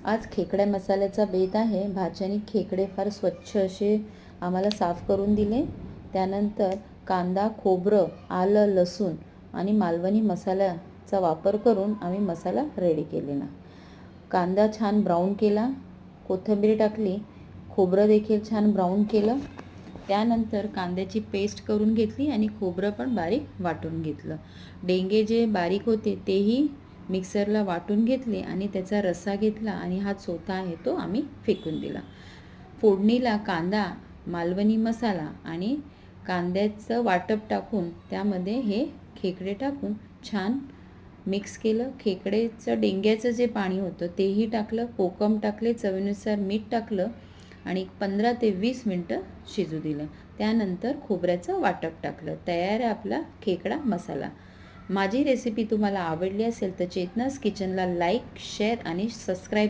आज खेकड्या मसाल्याचा बेत आहे। भाच्याने खेकडे फार स्वच्छ असे आम्हाला साफ करून दिले। त्यानंतर कांदा, खोबरं, आलं, लसूण आणि मालवणी मसाल्याचा वापर करून आम्ही मसाला रेडी केलेला। कांदा छान ब्राऊन केला, कोथिंबीर टाकली, खोबरं देखील छान ब्राऊन केलं। त्यानंतर कांद्याची पेस्ट करून घेतली आणि खोबरं पण बारीक वाटून घेतलं। डेंगे जे बारीक होते तेही मिक्सरला वाटून घेतले आणि त्याचा रस्सा घेतला आणि हा चोथा आहे तो आम्ही फेकून दिला। फोडणीला कांदा, मालवणी मसाला आणि कांद्याचं वाटप टाकून त्यामध्ये हे खेकडे टाकून छान मिक्स केलं। खेकडेचं डेंग्याचं जे पाणी होतं तेही टाकलं, कोकम टाकले, चवीनुसार मीठ टाकलं आणि 15 ते 20 मिनटं शिजू दिलं। त्यानंतर खोबऱ्याचं वाटप टाकलं। तयार आहे आपला खेकडा मसाला। माझी रेसिपी तुम्हाला आवडली असेल तर चेतनास किचनला लाईक, शेअर आणि सबस्क्राईब